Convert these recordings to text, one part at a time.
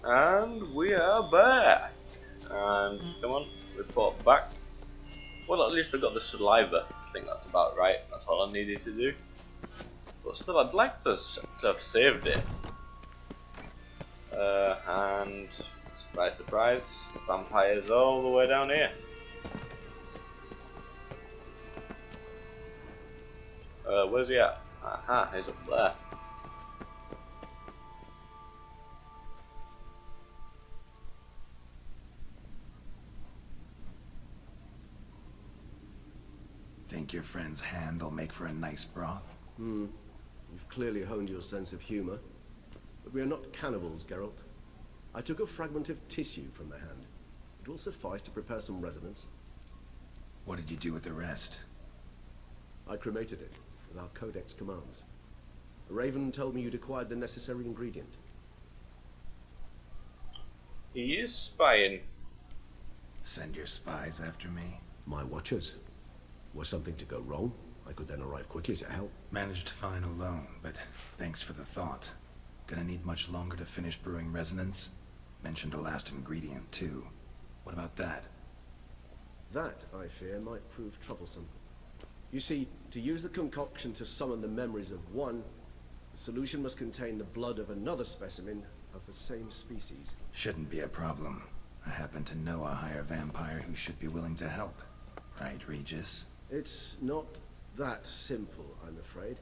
And we are back. And come on, report back. Well, at least I got the saliva. I think that's about right. That's all I needed to do. But still, I'd like to have saved it. And surprise, surprise, vampires all the way down here. Where's he at? Aha, he's up there. Think your friend's hand will make for a nice broth? You've clearly honed your sense of humor. But we are not cannibals, Geralt. I took a fragment of tissue from the hand. It will suffice to prepare some resonance. What did you do with the rest? I cremated it, as our codex commands. Raven told me you'd acquired the necessary ingredient. He is spying. Send your spies after me? My watchers. Were something to go wrong, I could then arrive quickly to help. Managed fine alone, but thanks for the thought. Gonna need much longer to finish brewing resonance? Mentioned the last ingredient, too. What about that? That, I fear, might prove troublesome. You see, to use the concoction to summon the memories of one, the solution must contain the blood of another specimen of the same species. Shouldn't be a problem. I happen to know a higher vampire who should be willing to help. Right, Regis? It's not that simple, I'm afraid.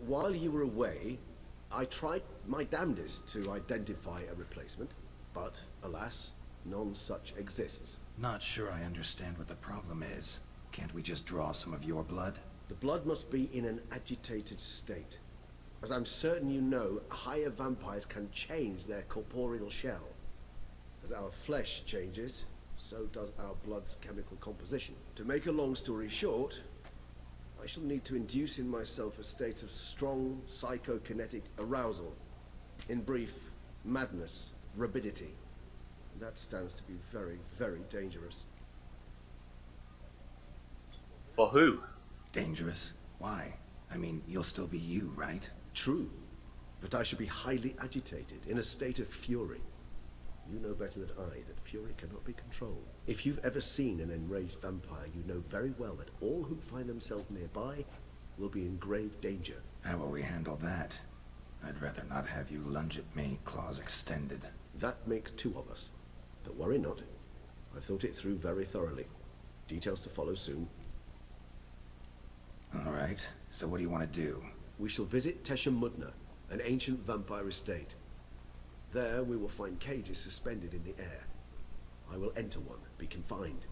While you were away, I tried my damnedest to identify a replacement, but alas, none such exists. Not sure I understand what the problem is. Can't we just draw some of your blood? The blood must be in an agitated state. As I'm certain you know, higher vampires can change their corporeal shell. As our flesh changes, so does our blood's chemical composition. To make a long story short, I shall need to induce in myself a state of strong psychokinetic arousal. In brief, madness, rabidity. That stands to be very, very dangerous. For who? Dangerous? Why? I mean, you'll still be you, right? True, but I should be highly agitated, in a state of fury. You know better than I that fury cannot be controlled. If you've ever seen an enraged vampire, you know very well that all who find themselves nearby will be in grave danger. How will we handle that? I'd rather not have you lunge at me, claws extended. That makes two of us. But worry not. I've thought it through very thoroughly. Details to follow soon. All right, so what do you want to do? We shall visit Teshem Mudna, an ancient vampire estate. There we will find cages suspended in the air. I will enter one, be confined.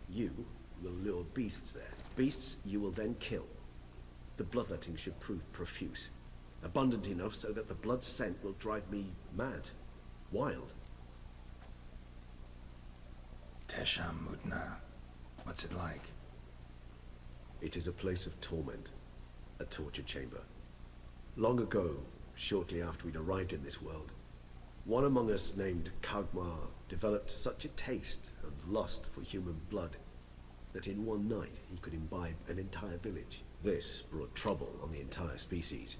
You will lure beasts there. Beasts you will then kill. The bloodletting should prove profuse. Abundant enough so that the blood scent will drive me mad. Wild. Tesham Mutna. What's it like? It is a place of torment. A torture chamber. Long ago, shortly after we'd arrived in this world, one among us named Kagmar developed such a taste and lust for human blood that in one night he could imbibe an entire village. This brought trouble on the entire species.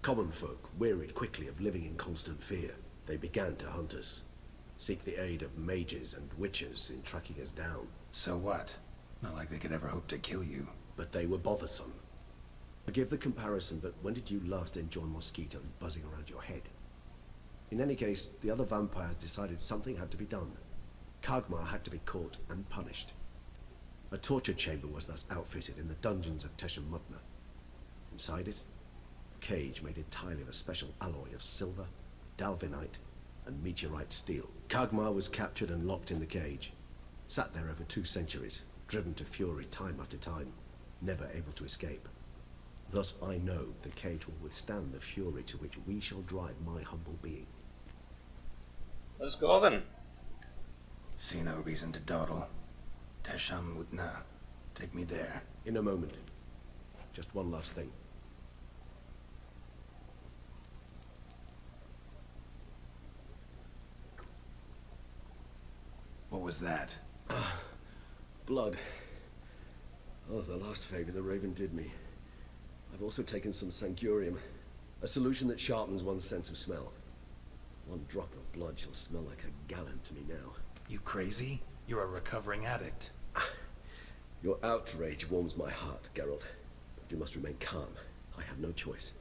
Common folk wearied quickly of living in constant fear. They began to hunt us, seek the aid of mages and witches in tracking us down. So what? Not like they could ever hope to kill you. But they were bothersome. Forgive the comparison, but when did you last enjoy mosquitoes buzzing around your head? In any case, the other vampires decided something had to be done. Kagmar had to be caught and punished. A torture chamber was thus outfitted in the dungeons of Teshem Mutna. Inside it, a cage made entirely of a special alloy of silver, dalvinite, and meteorite steel. Kagmar was captured and locked in the cage. Sat there over 2 centuries, driven to fury time after time, never able to escape. Thus I know the cage will withstand the fury to which we shall drive my humble being. Let's go then. See no reason to dawdle. Tesham Mutna. Take me there. In a moment. Just one last thing. What was that? Blood. Oh, the last favor the Raven did me. I've also taken some Sancurium, a solution that sharpens one's sense of smell. One drop of blood shall smell like a gallon to me now. You crazy? You're a recovering addict. Your outrage warms my heart, Geralt. But you must remain calm. I have no choice.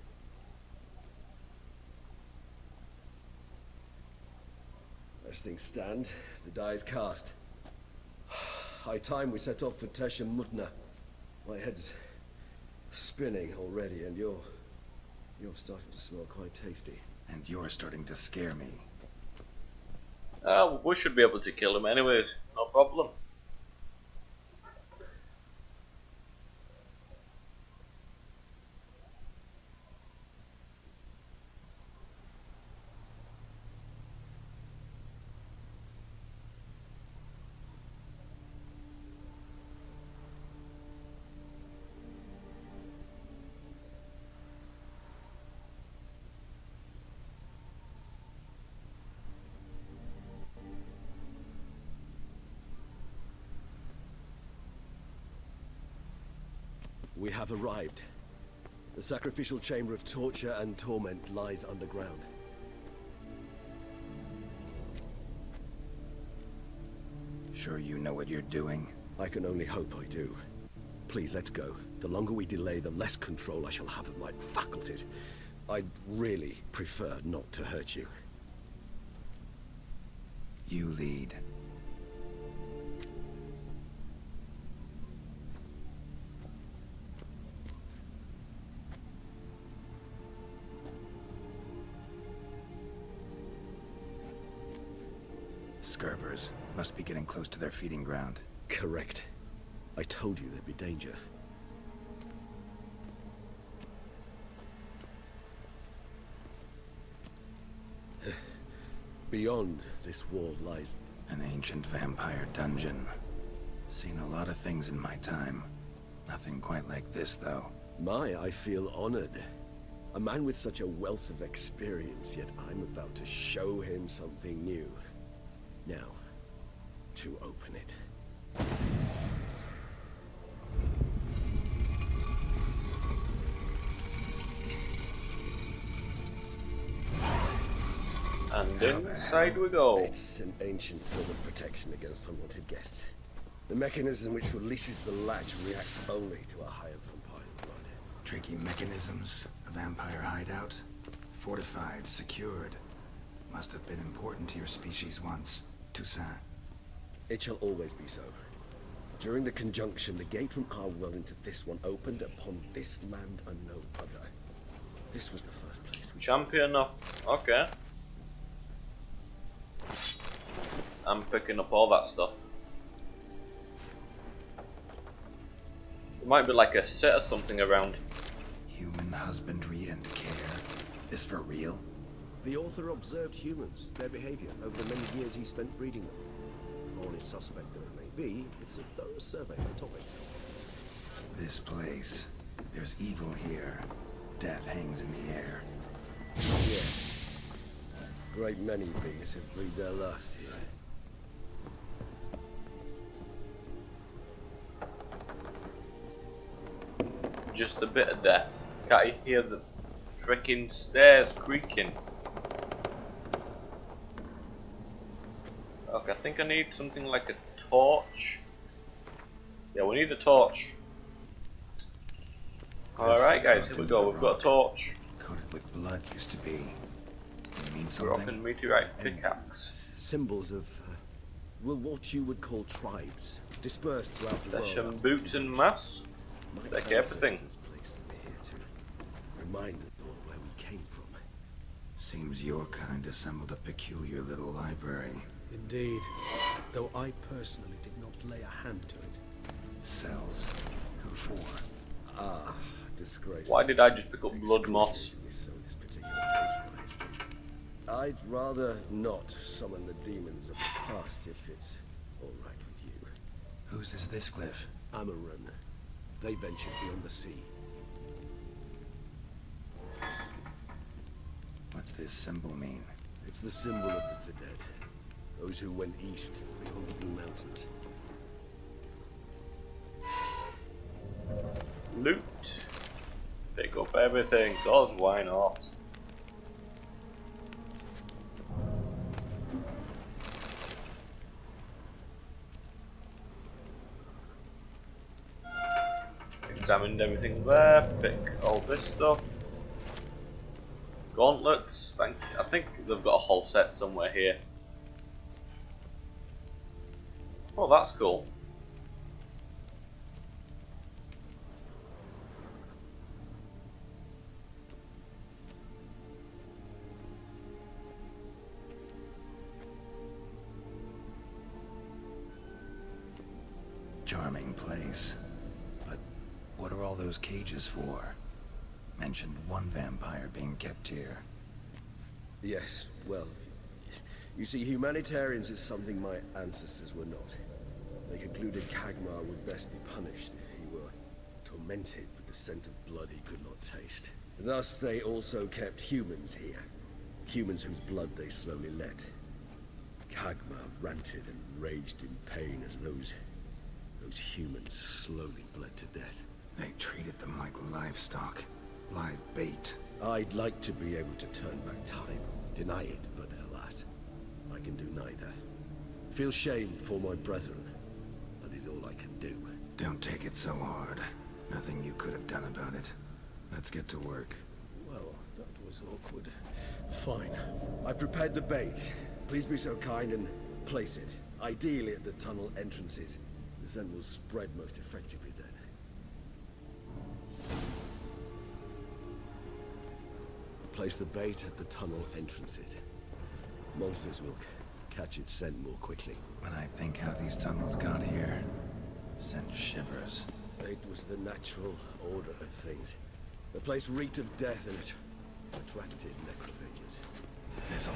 As things stand, the die is cast. High time we set off for Tesha Mutna. My head's spinning already, and you're starting to smell quite tasty. And you're starting to scare me. We should be able to kill him anyways, no problem. We have arrived. The sacrificial chamber of torture and torment lies underground. Sure you know what you're doing? I can only hope I do. Please, let's go. The longer we delay, the less control I shall have of my faculties. I'd really prefer not to hurt you. You lead. Scurvers must be getting close to their feeding ground. Correct. I told you there'd be danger. Beyond this wall lies... An ancient vampire dungeon. Seen a lot of things in my time. Nothing quite like this, though. I feel honored. A man with such a wealth of experience, yet I'm about to show him something new. Now, to open it. And inside we go. It's an ancient form of protection against unwanted guests. The mechanism which releases the latch reacts only to a higher vampire's blood. Tricky mechanisms. A vampire hideout. Fortified, secured. Must have been important to your species once. Toussaint. It shall always be so. During the conjunction, the gate from our world into this one opened upon this land and no other. This was the first place we Champion up. Okay. I'm picking up all that stuff. There might be like a set or something around. Human husbandry and care. This for real? The author observed humans, their behavior, over the many years he spent breeding them. Honest suspect though it may be, it's a thorough survey of the topic. This place. There's evil here. Death hangs in the air. Yeah. Great many beings have breathed their last here. Just a bit of death. Can't you hear the freaking stairs creaking? Okay, I think I need something like a torch. Yeah, we need a torch. Alright guys, here we go, we've got a torch. Coated with blood used to be. You mean Broken something? meteorite pickaxe. Symbols of, well, what you would call tribes, dispersed throughout the world. There's some boots and mass. My Like everything. ancestors placed them here to remind us all where we came from. Seems your kind assembled a peculiar little library. Indeed, though I personally did not lay a hand to it. Cells. Who for? Ah, disgrace. Why did I just pick up blood moss? Excruciatingly so, this particular page of my history. I'd rather not summon the demons of the past if it's all right with you. Whose is this, Cliff? Amaran. They ventured beyond the sea. What's this symbol mean? It's the symbol of the dead. Those who went east beyond the Blue Mountains. Loot. Pick up everything, cause why not? examined everything there. Pick all this stuff. Gauntlets. I think they've got a whole set somewhere here. Oh, that's cool. Charming place. But what are all those cages for? Mentioned one vampire being kept here. Yes, well, you see, humanitarians is something my ancestors were not. They concluded Khagmar would best be punished if he were tormented with the scent of blood he could not taste. Thus, they also kept humans here. Humans whose blood they slowly let. Khagmar ranted and raged in pain as those humans slowly bled to death. They treated them like livestock. Live bait. I'd like to be able to turn back time, deny it, but alas, I can do neither. Feel shame for my brethren. That is all I can do. Don't take it so hard. Nothing you could have done about it. Let's get to work. Well, that was awkward. Fine. I prepared the bait. Please be so kind and place it. Ideally at the tunnel entrances. The scent will spread most effectively then. Place the bait at the tunnel entrances. Monsters will catch its scent more quickly. When I think how these tunnels got here, send shivers. It was the natural order of things. The place reeked of death and it attracted necrophages. This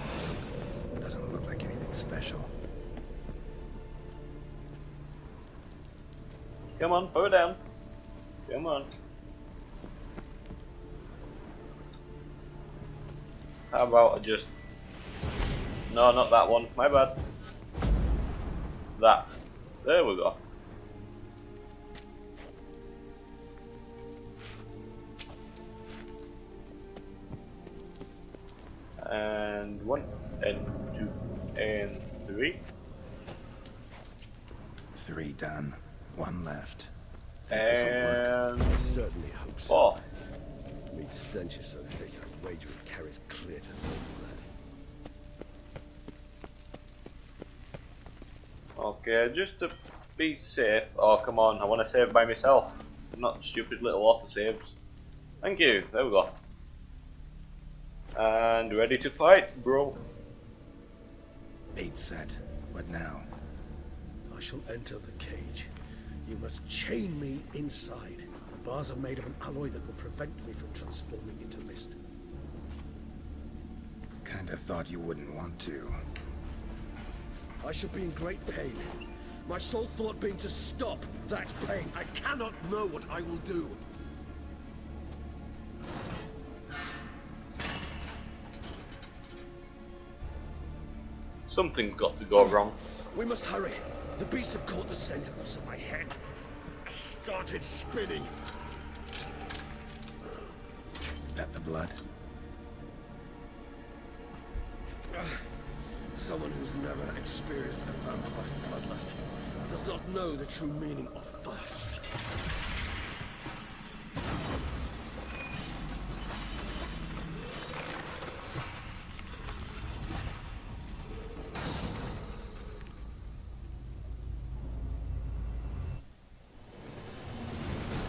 doesn't look like anything special. Come on, put it down. Come on. How about I just... No, not that one. My bad. That. There we go. And 1, and 2, and 3. 3 done. 1 left. Think this'll work. And I certainly hope so. 4. Meat stench is so thick, I'd wager it carries clear to no Okay, just to be safe. Oh, come on, I want to save by myself. Not stupid little autosaves. Thank you, there we go. And ready to fight, bro. Bait set. What now? I shall enter the cage. You must chain me inside. The bars are made of an alloy that will prevent me from transforming into mist. Kinda thought you wouldn't want to. I shall be in great pain. My sole thought being to stop that pain. I cannot know what I will do. Something's got to go wrong. We must hurry. The beasts have caught the scent, so my head started spinning. That the blood? Someone who's never experienced a vampire's bloodlust does not know the true meaning of thirst.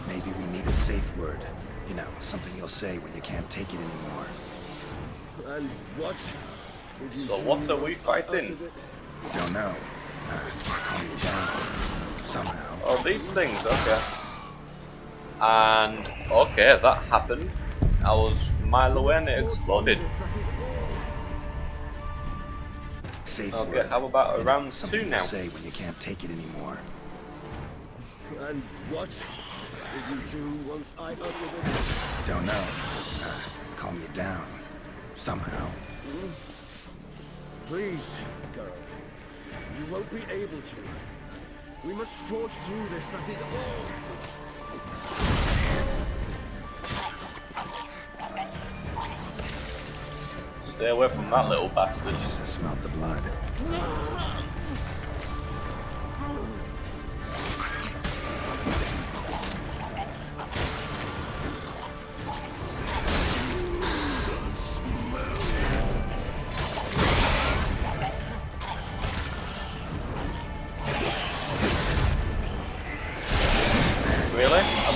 Maybe we need a safe word. You know, something you'll say when you can't take it anymore. And what? Would you So do what are we once I fighting? uttered it? Don't know. Calm you down. Somehow. Oh, these things, okay. And, okay, that happened. I was a mile away and it exploded. Safe Okay, word. how about You know, round something 2 you'll now? say when you can't take it anymore. And what would you do once I uttered it? Don't know. Calm you down. Somehow. Please, Geralt. You won't be able to. We must forge through this, that is all. Stay away from that little bastard. I smelled the blood.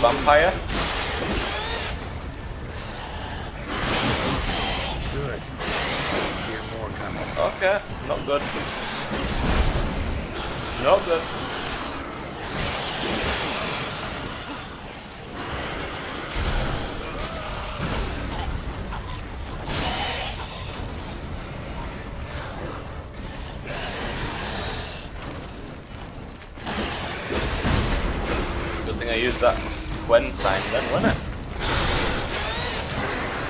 vampire. Good. Hear more coming. Okay, not good. Not good. Good thing I used that Gwen sign then, wasn't it?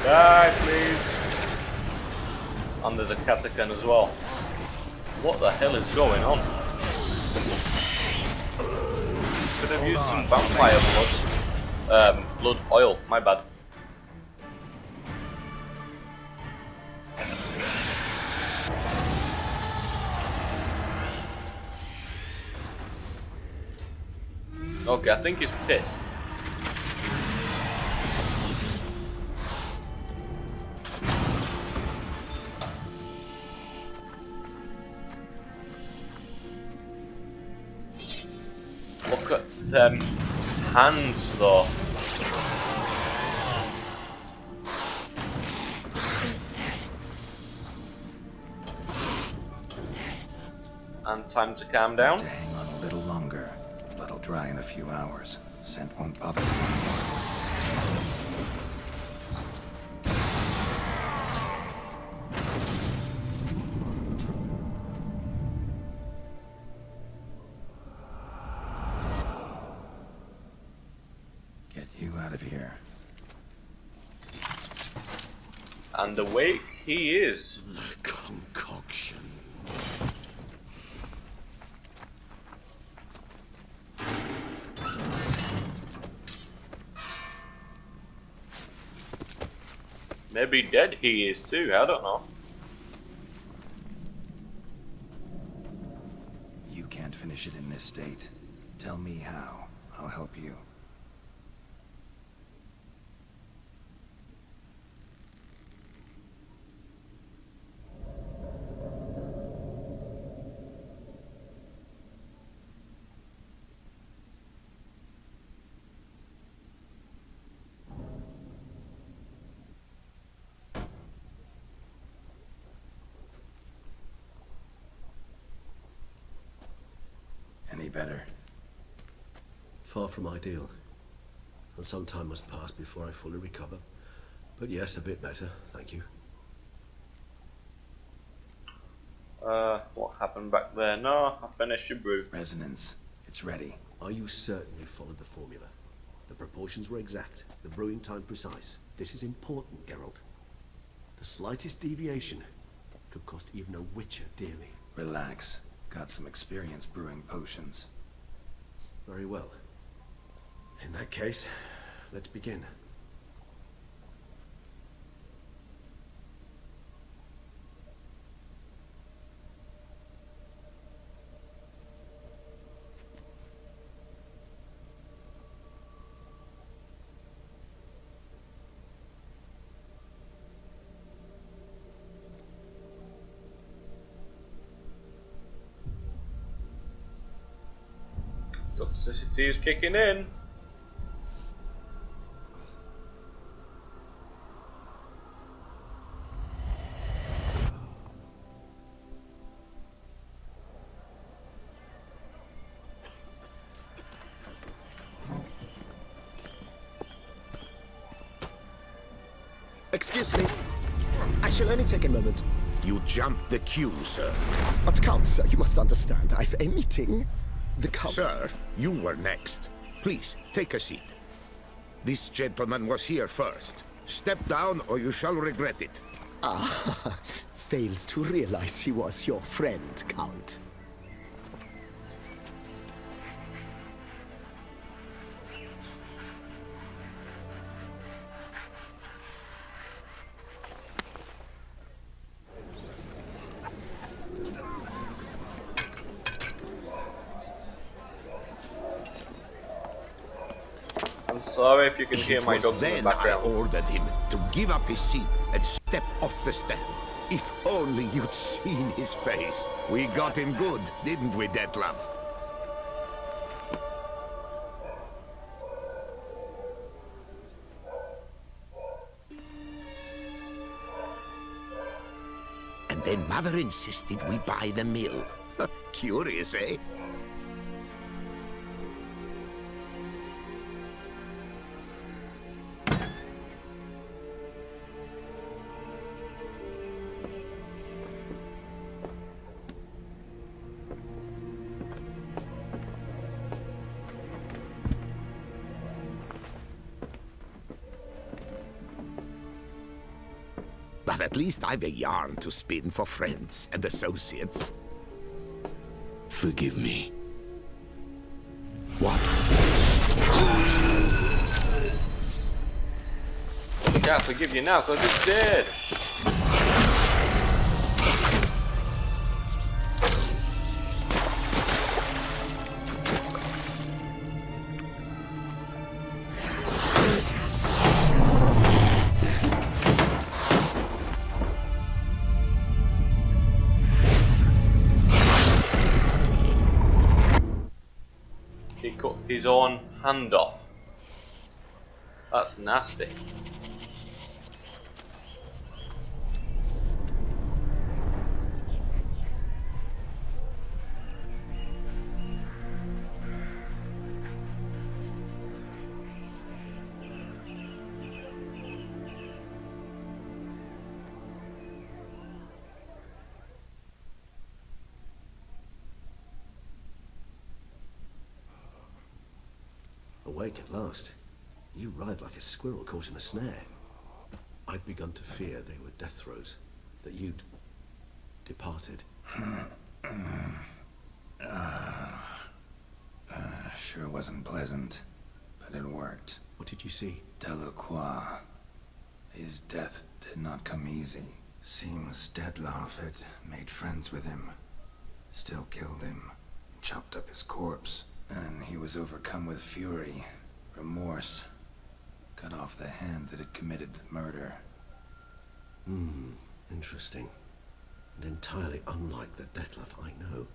Die, please. And there's a Katakan as well. What the hell is going on? Could have used some vampire blood. Blood oil, my bad. Okay, I think he's pissed. Look at them hands though. And time to calm down. To hang on a little longer. Blood'll dry in a few hours. Scent won't bother you anymore. Get you out of here. And awake he is. The concoction. Maybe dead he is too, I don't know. You can't finish it in this state. Tell me how. I'll help you. Any better? Far from ideal. And some time must pass before I fully recover. But yes, a bit better, thank you. What happened back there? No, I finished your brew. Resonance. It's ready. Are you certain you followed the formula? The proportions were exact, the brewing time precise. This is important, Geralt. The slightest deviation could cost even a Witcher dearly. Relax. Got some experience brewing potions. Very well. In that case, let's begin. Toxicity is kicking in. Excuse me. I shall only take a moment. You jumped the queue, sir. But Count, sir, you must understand. I've a meeting. The Count... Sir, you were next. Please, take a seat. This gentleman was here first. Step down or you shall regret it. Ah, fails to realize he was your friend, Count. I'm sorry if you can hear It my was dogs in the then I background. ordered him to give up his seat and step off the stand. If only you'd seen his face. We got him good, didn't we, Detlef? Then Mother insisted we buy the mill. Curious, eh? But at least I've a yarn to spin for friends and associates. Forgive me. What? I can't forgive you now because it's dead. He cut his own hand off. That's nasty. Awake at last. You ride like a squirrel caught in a snare. I'd begun to fear they were death throes, that you'd departed. Sure wasn't pleasant, but it worked. What did you see? Delacroix. His death did not come easy. Seems Dettlaff had made friends with him. Still killed him. Chopped up his corpse. And he was overcome with fury, remorse. Cut off the hand that had committed the murder. Interesting. And entirely unlike the Dettlaff I know.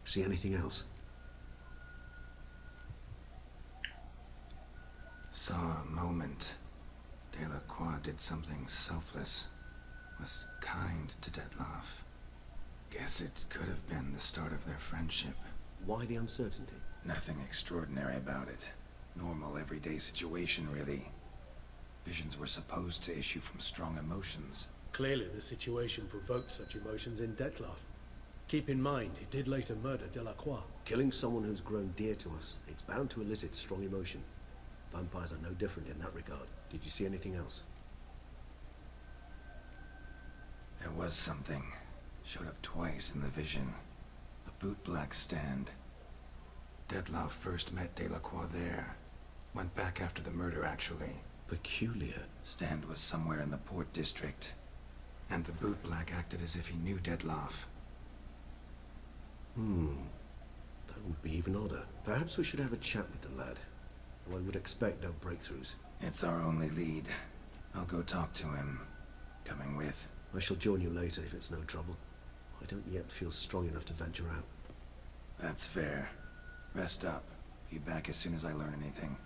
See anything else? Saw a moment. Delacroix did something selfless. Was kind to Dettlaff. Guess it could have been the start of their friendship. Why the uncertainty? Nothing extraordinary about it. Normal, everyday situation, really. Visions were supposed to issue from strong emotions. Clearly the situation provoked such emotions in Dettlaff. Keep in mind, he did later murder Delacroix. Killing someone who's grown dear to us, it's bound to elicit strong emotion. Vampires are no different in that regard. Did you see anything else? There was something. Showed up twice in the vision. A bootblack stand. Dettlaff first met Delacroix there. Went back after the murder, actually. Peculiar. Stand was somewhere in the Port District. And the bootblack acted as if he knew Dettlaff. That would be even odder. Perhaps we should have a chat with the lad. Though I would expect no breakthroughs. It's our only lead. I'll go talk to him. Coming with. I shall join you later if it's no trouble. I don't yet feel strong enough to venture out. That's fair. Rest up. Be back as soon as I learn anything.